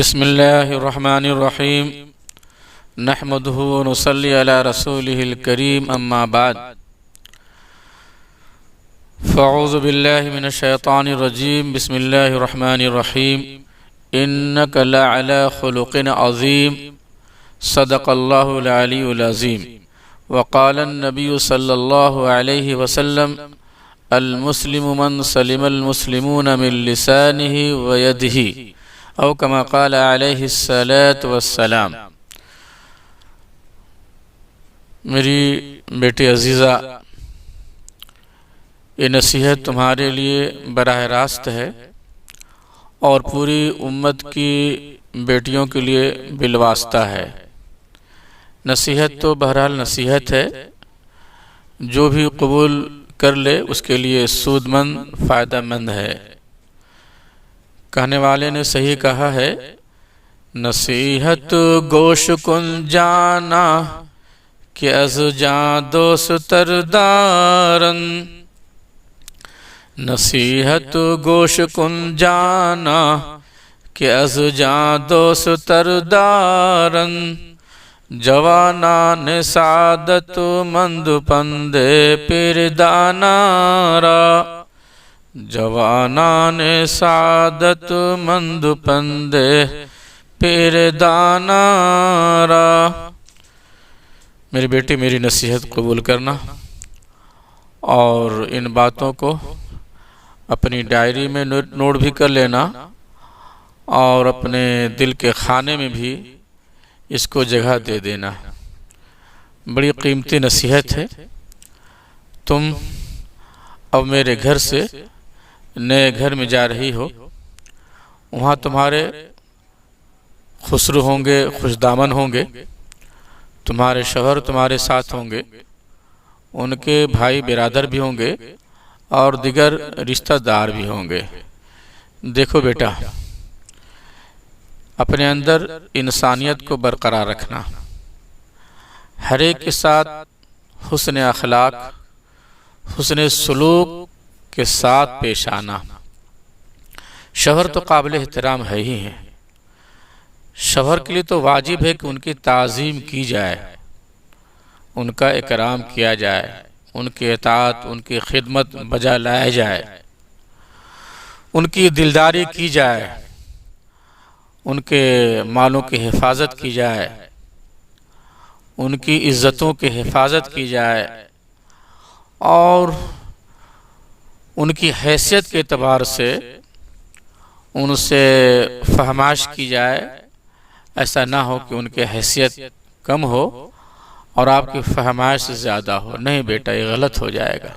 بسم الله الرحمن الرحيم نحمده ونصلي على رسوله الكريم أما بعد فأعوذ بالله من الشيطان الرجيم بسم الله الرحمن الرحيم إنك لعلى خلق عظيم صدق الله العلي العظيم وقال النبي صلى الله عليه وسلم المسلم من سلم المسلمون من لسانه ويده او کما قال علیہ الصلاۃ والسلام۔ میری بیٹی عزیزہ، یہ نصیحت تمہارے لیے براہ راست ہے اور پوری امت کی بیٹیوں کے لیے بالواسطہ ہے۔ نصیحت تو بہرحال نصیحت ہے، جو بھی قبول کر لے اس کے لیے سود مند فائدہ مند ہے۔ کہنے والے نے صحیح کہا ہے، نصیحت گوش کن جانا کہ از جاں دوست تردارن، نصیحت گوش کن جانا کہ از جاں دوست تردارن، جوانان سعادت مند پندے پیردانا را، جوانان سعادت مند پندے پیردانا را۔ میری بیٹی، میری نصیحت قبول کرنا اور ان باتوں کو اپنی ڈائری میں نوٹ بھی کر لینا اور اپنے دل کے خانے میں بھی اس کو جگہ دے دینا۔ بڑی قیمتی نصیحت ہے۔ تم اب میرے گھر سے نئے گھر میں جا رہی ہو، وہاں تمہارے خسرو ہوں گے، خوش دامن ہوں گے، تمہارے شوہر تمہارے ساتھ ہوں گے، ان کے بھائی برادر بھی ہوں گے اور دیگر رشتہ دار بھی ہوں گے۔ دیکھو بیٹا، اپنے اندر انسانیت کو برقرار رکھنا، ہر ایک کے ساتھ حسن اخلاق، حسن سلوک کے ساتھ پیش آنا۔ شوہر تو قابل احترام ہے ہی ہیں، شوہر کے لیے تو واجب ہے کہ ان کی تعظیم کی جائے، ان کا اکرام کیا جائے، ان کی اطاعت، ان کی خدمت بجا لایا جائے، ان کی دلداری کی جائے، ان کے مالوں کی حفاظت کی جائے، ان کی عزتوں کی حفاظت کی جائے اور ان کی حیثیت کے اعتبار سے ان سے فہمائش کی جائے۔ ایسا نہ ہو کہ ان کی حیثیت کم ہو اور آپ کی فہمائش زیادہ ہو۔ نہیں بیٹا، یہ غلط ہو جائے گا،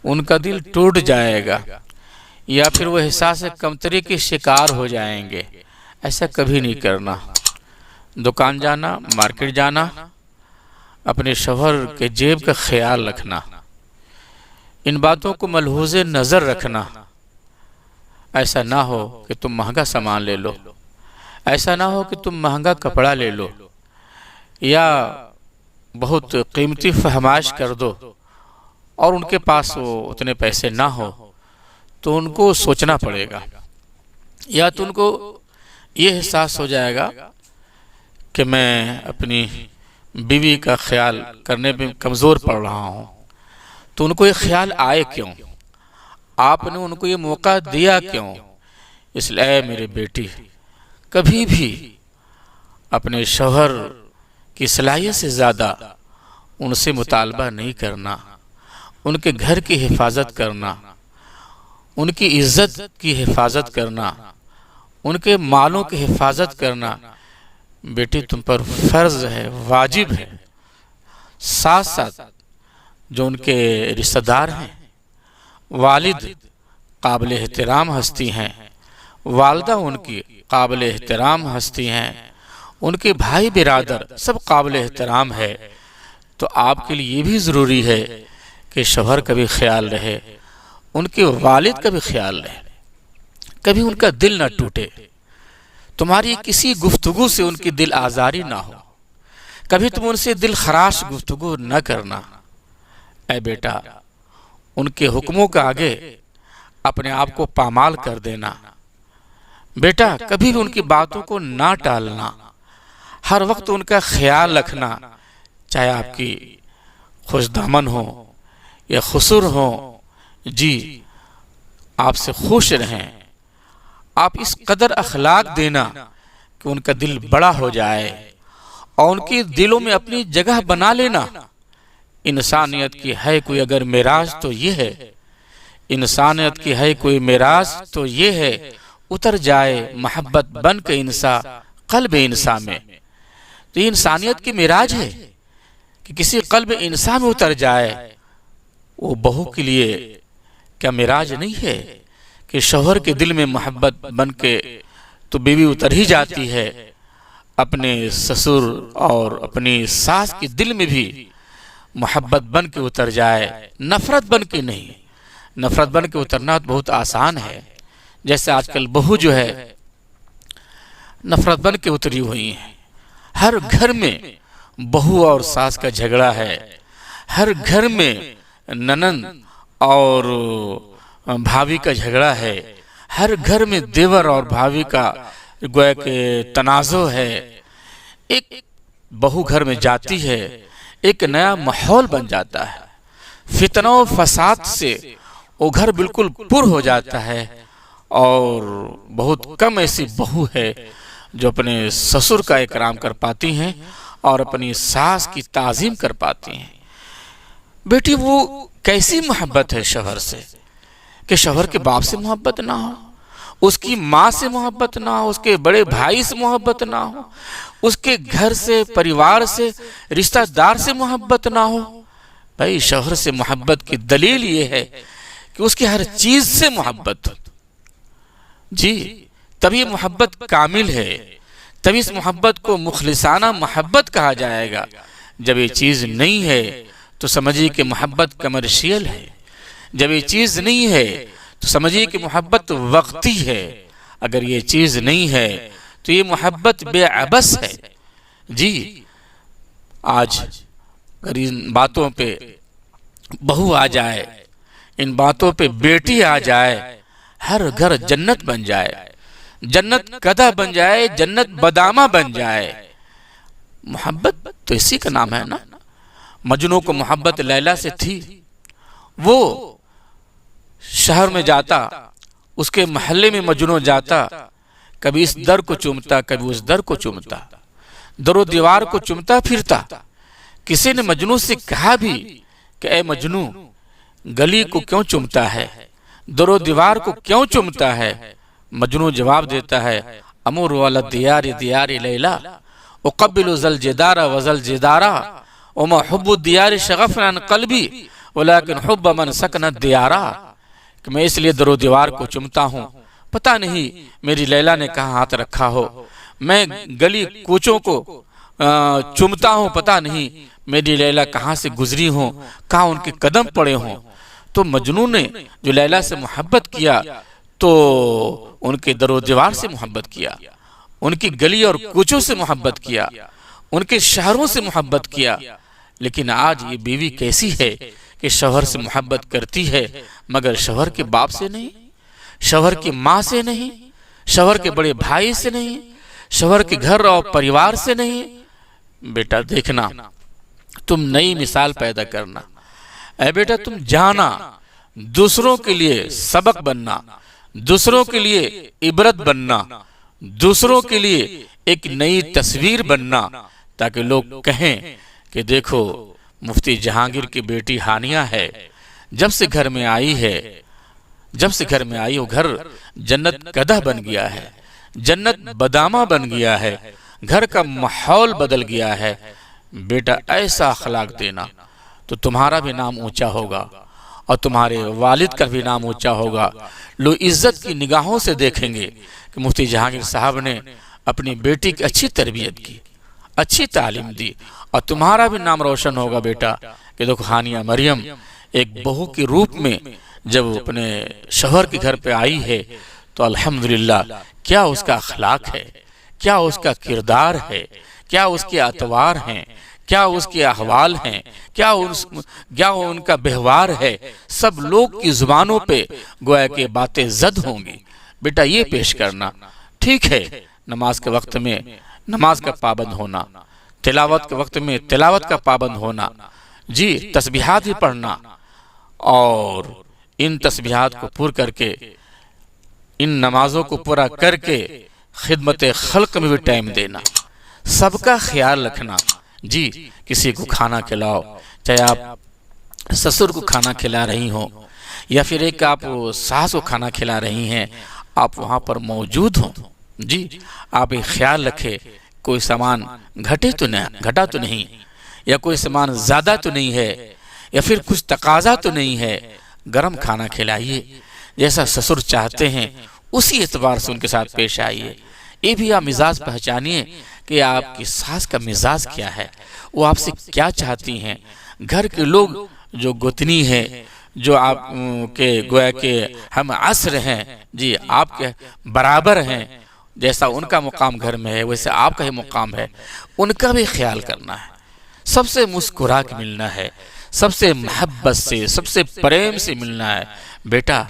ان کا دل ٹوٹ جائے گا یا پھر وہ احساس کمتری کے شکار ہو جائیں گے۔ ایسا کبھی نہیں کرنا۔ دکان جانا، مارکیٹ جانا، اپنے شوہر کے جیب کا خیال رکھنا، ان باتوں کو ملحوظ نظر رکھنا۔ ایسا نہ ہو کہ تم مہنگا سامان لے لو، ایسا نہ ہو کہ تم مہنگا کپڑا لے لو یا بہت قیمتی فہمائش کر دو اور ان کے پاس وہ اتنے پیسے نہ ہو تو ان کو سوچنا پڑے گا، یا تو ان کو یہ احساس ہو جائے گا کہ میں اپنی بیوی کا خیال کرنے میں کمزور پڑ رہا ہوں۔ تو ان کو یہ خیال آئے کیوں؟ آپ نے ان کو یہ موقع دیا کیوں؟ اس لیے میرے بیٹی، کبھی بھی اپنے شوہر کی صلاحیت سے زیادہ ان سے مطالبہ نہیں کرنا، ان کے گھر کی حفاظت کرنا، ان کی عزت کی حفاظت کرنا، ان کے مالوں کی حفاظت کرنا بیٹی تم پر فرض ہے، واجب ہے۔ ساتھ ساتھ جو ان کے رشتہ دار ہیں، والد قابل احترام ہستی ہیں، والدہ ان کی قابل احترام ہستی ہیں، ان کے بھائی برادر سب قابل احترام ہے، تو آپ کے لیے یہ بھی ضروری ہے کہ شوہر کا بھی خیال رہے، ان کے والد کا بھی خیال رہے، کبھی ان کا دل نہ ٹوٹے، تمہاری کسی گفتگو سے ان کی دل آزاری نہ ہو، کبھی تم ان سے دل خراش گفتگو نہ کرنا۔ اے بیٹا، ان کے حکموں کے آگے اپنے آپ کو پامال کر دینا، بیٹا کبھی بھی ان کی باتوں کو نہ ٹالنا، ہر وقت ان کا خیال رکھنا، چاہے آپ کی خوش دامن ہو یا خسر ہو، جی آپ سے خوش رہیں، آپ اس قدر اخلاق دینا کہ ان کا دل بڑا ہو جائے اور ان کے دلوں میں اپنی جگہ بنا لینا۔ انسانیت کی ہے کوئی اگر میراث تو یہ ہے، انسانیت کی ہے کوئی میراث تو یہ ہے، اتر جائے محبت بن کے انسان قلب انسان میں۔ تو یہ انسانیت کی میراث ہے کہ کسی قلب انسان میں اتر جائے۔ وہ بہو کے لیے کیا میراث نہیں ہے کہ شوہر کے دل میں محبت بن کے تو بیوی اتر ہی جاتی ہے، اپنے سسر اور اپنی ساس کے دل میں بھی محبت بن کے اتر جائے، نفرت بن کے نہیں۔ نفرت بن کے اترنا بہت آسان ہے، جیسے آج کل بہو جو ہے نفرت بن کے اتری ہوئی ہیں۔ ہر گھر میں بہو اور ساس کا جھگڑا ہے، ہر گھر میں ننند اور بھابھی کا جھگڑا ہے، ہر گھر میں دیور اور بھابھی کا گویا کہ تنازع ہے۔ ایک بہو گھر میں جاتی ہے، ایک نیا ماحول بن جاتا ہے، فتنہ و فساد سے وہ گھر بالکل پر ہو جاتا ہے۔ اور بہت کم ایسی بہو ہے جو اپنے سسر کا اکرام کر پاتی ہیں اور اپنی ساس کی تعظیم کر پاتی ہیں۔ بیٹی وہ کیسی محبت ہے شوہر سے کہ شوہر کے باپ سے محبت نہ ہو، اس کی ماں سے محبت نہ ہو، اس کے بڑے بھائی سے محبت نہ ہو، اس کے گھر سے پریوار سے رشتہ دار سے محبت نہ ہو۔ بھائی شوہر سے محبت کی دلیل یہ ہے کہ اس کی ہر چیز سے محبت ہو، جی تبھی محبت کامل ہے، تبھی اس محبت کو مخلصانہ محبت کہا جائے گا۔ جب یہ چیز نہیں ہے تو سمجھیے کہ محبت کمرشیل ہے، جب یہ چیز نہیں ہے تو سمجھیے کہ محبت وقتی ہے، اگر یہ چیز نہیں ہے تو یہ محبت بے عبث ہے۔ جی آج اگر ان باتوں پہ بہو آ جائے، ان باتوں پہ بیٹی آ جائے، ہر گھر جنت بن جائے، جنت قدح بن جائے، جنت بدامہ بن جائے۔ محبت تو اسی کا نام ہے نا۔ مجنوں کو محبت لیلا سے تھی، وہ شہر میں جاتا، اس کے محلے میں مجنوں جاتا، کبھی اس در کو چومتا کبھی اس در کو چومتا، در و دیوار کو چومتا پھرتا۔ کسی نے مجنوں سے کہا بھی کہ اے مجنوں گلی کو کیوں چومتا ہے، در و دیوار کو کیوں چومتا ہے؟ مجنوں جواب دیتا ہے امور والا دیار دیار لیلا اقبل ذل جدار وذل جدارا وما حب الدیار شغفنا عن قلبی ولیکن حب من سکن الدیارا، کہ میں اس لیے در و دیوار کو چومتا ہوں، پتہ نہیں میری لیلا نے کہاں ہاتھ رکھا ہو، میں گلی کوچوں کو چومتا ہوں، پتہ نہیں میری لیلا کہاں سے گزری ہوں، کہاں ان کے قدم پڑے ہوں۔ تو مجنوں نے جو لیلا سے محبت کیا تو ان کے در و دیوار سے محبت کیا، ان کی گلی اور کوچوں سے محبت کیا، ان کے شہروں سے محبت کیا۔ لیکن آج یہ بیوی کیسی ہے کہ شوہر سے محبت کرتی ہے مگر شوہر کے باپ سے نہیں، شوہر کی ماں سے نہیں، شوہر کے بڑے بھائی سے نہیں، شوہر کے گھر اور پریوار سے نہیں۔ بیٹا دیکھنا، تم نئی مثال پیدا کرنا، اے بیٹا تم جانا، دوسروں کے لیے سبق بننا، دوسروں کے لیے عبرت بننا، دوسروں کے لیے ایک نئی تصویر بننا، تاکہ لوگ کہیں کہ دیکھو مفتی جہانگیر کی بیٹی ہانیہ ہے، جب سے گھر میں آئی ہے، جب سے گھر میں آئی وہ گھر جنت قدح بن گیا ہے، جنت بدامہ بن گیا ہے، گھر کا ماحول بدل گیا ہے۔ بیٹا ایسا اخلاق دینا تو تمہارا بھی نام اونچا ہوگا اور تمہارے والد کا بھی نام اونچا ہوگا۔ لوگ عزت کی نگاہوں سے دیکھیں گے کہ مفتی جہانگیر صاحب نے اپنی بیٹی کی اچھی تربیت کی، اچھی تعلیم دی، اور تمہارا بھی نام روشن ہوگا بیٹا کہ دیکھو ہانیہ مریم ایک بہو کے روپ میں جب اپنے شوہر کے گھر پہ آئی ہے تو الحمدللہ کیا اس کا اخلاق ہے، کیا اس کا کردار ہے، کیا اس کے اطوار ہیں، کیا اس کے احوال ہیں، کیا ان کا بہوار ہے، سب لوگ کی زبانوں پہ گویا کہ باتیں زد ہوں گی۔ بیٹا یہ پیش کرنا، ٹھیک ہے نماز کے وقت میں نماز کا پابند ہونا، تلاوت کے وقت میں تلاوت کا پابند ہونا، جی تسبیحات بھی پڑھنا، اور ان تسبیحات کو پور کر کے ان نمازوں کو پورا کر کے خدمت خلق میں بھی ٹائم دینا، سب کا خیال رکھنا، جی کسی کو کھانا کھلاؤ، چاہے آپ سسر کو کھانا کھلا رہی ہوں یا پھر ایک آپ ساس کو کھانا کھلا رہی ہیں، آپ وہاں پر موجود ہوں، جی آپ ایک خیال رکھے کوئی سامان گھٹا تو نہیں، یا کوئی سامان زیادہ تو نہیں ہے، یا پھر کچھ تقاضا تو نہیں ہے، گرم کھانا کھلائیے، جیسا سسر چاہتے ہیں اسی اعتبار سے ان کے ساتھ پیش آئیے۔ یہ بھی آپ مزاج پہچانیے کہ آپ کی ساس کا مزاج کیا ہے، وہ آپ سے کیا چاہتی ہیں۔ گھر کے لوگ جو گوتنی ہیں، جو آپ کے گویا کہ ہم عصر ہیں، جی آپ کے برابر ہیں، جیسا ان کا مقام گھر میں ہے ویسے آپ کا ہی مقام ہے، ان کا بھی خیال کرنا ہے، سب سے مسکرا کے ملنا ہے، سب سے محبت سے سب سے پریم سے ملنا ہے۔ بیٹا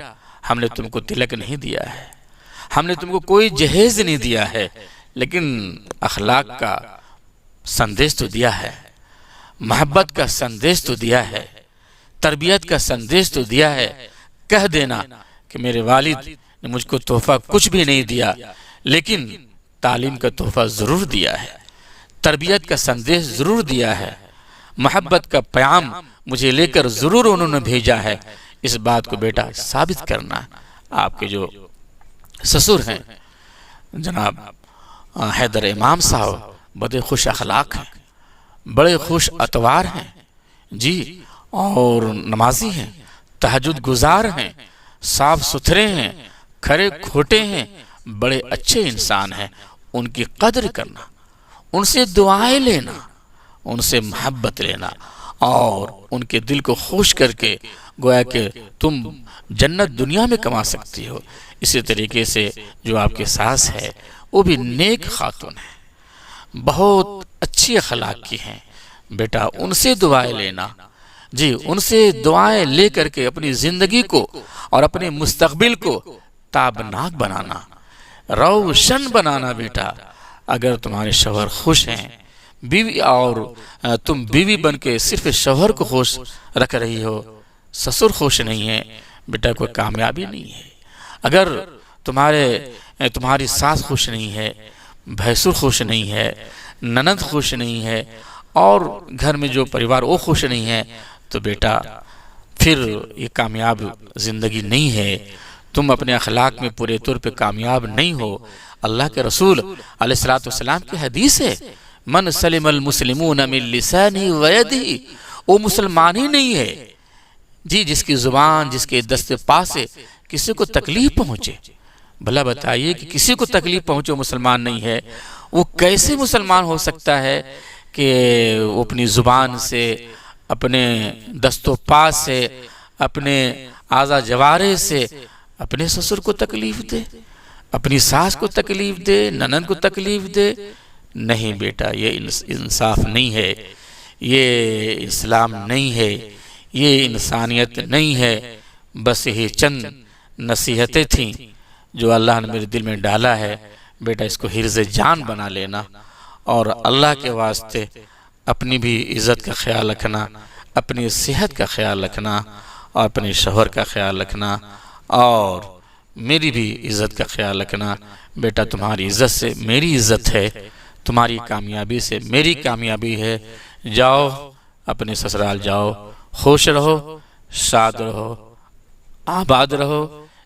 ہم نے تم کو تلک نہیں دیا ہے، ہم نے تم کو کوئی جہیز نہیں دیا ہے، لیکن اخلاق کا سندیش تو دیا ہے، محبت کا سندیش تو دیا ہے، تربیت کا سندیش تو دیا ہے۔ کہہ دینا کہ میرے والد نے مجھ کو تحفہ کچھ بھی نہیں دیا، لیکن تعلیم کا تحفہ ضرور دیا ہے، تربیت کا سندیش ضرور دیا ہے، محبت کا پیام مجھے لے کر ضرور انہوں نے بھیجا ہے۔ اس بات کو بیٹا ثابت کرنا۔ آپ کے جو سسر ہیں جناب حیدر امام صاحب بڑے خوش اخلاق ہیں، بڑے خوش اتوار ہیں، جی اور نمازی ہیں، تہجد گزار ہیں، صاف ستھرے ہیں، کھرے کھوٹے ہیں، بڑے اچھے انسان ہیں۔ ان کی قدر کرنا، ان سے دعائیں لینا، ان سے محبت لینا، اور ان کے دل کو خوش کر کے گویا کہ تم جنت دنیا میں کما سکتی ہو۔ اسی طریقے سے جو آپ کے ساس ہے وہ بھی نیک خاتون ہے، بہت اچھی اخلاق کی ہیں، بیٹا ان سے دعائیں لینا، جی ان سے دعائیں لے کر کے اپنی زندگی کو اور اپنے مستقبل کو تابناک بنانا، روشن بنانا۔ بیٹا اگر تمہارے شوہر خوش ہیں، بیوی اور تم بیوی بن کے صرف شوہر کو خوش رکھ رہی ہو، سسر خوش نہیں ہے، بیٹا کوئی کامیابی نہیں ہے۔ اگر تمہاری ساس خوش نہیں ہے، بھیسر خوش نہیں ہے، نند خوش نہیں ہے، اور گھر میں جو پریوار وہ خوش نہیں ہے، تو بیٹا پھر یہ کامیاب زندگی نہیں ہے، تم اپنے اخلاق میں پورے طور پہ کامیاب نہیں ہو۔ اللہ کے رسول علیہ الصلوۃ والسلام کی حدیث ہے، من سلم المسلمون من لسانہ ویدہ، وہ مسلمان ہی نہیں ہے جی جس کی زبان، جس کے دست پا سے کسی کو تکلیف پہنچے۔ بھلا بتائیے کہ کسی کو تکلیف پہنچے مسلمان نہیں ہے، وہ کیسے مسلمان ہو سکتا ہے کہ وہ اپنی زبان سے، اپنے دست و پا سے، اپنے اعضاء جوارح سے اپنے سسر کو تکلیف دے، اپنی ساس کو تکلیف دے، ننند کو تکلیف دے؟ نہیں بیٹا، یہ انصاف نہیں ہے، یہ اسلام نہیں ہے، یہ انسانیت نہیں ہے۔ بس یہ چند نصیحتیں تھیں جو اللہ نے میرے دل میں ڈالا ہے، بیٹا اس کو حرز جان بنا لینا، اور اللہ کے واسطے اپنی بھی عزت کا خیال رکھنا، اپنی صحت کا خیال رکھنا، اور اپنے شوہر کا خیال رکھنا، اور میری بھی عزت کا خیال رکھنا۔ بیٹا تمہاری عزت سے میری عزت ہے، تمہاری کامیابی سے میری کامیابی ہے۔ جاؤ اپنے سسرال جاؤ، خوش رہو، شاد رہو، آباد رہو۔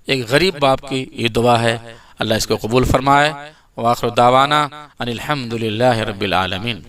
ایک غریب باپ کی یہ دعا ہے، اللہ اس کو قبول فرمائے۔ وآخر دعوانا ان الحمد للہ رب العالمین۔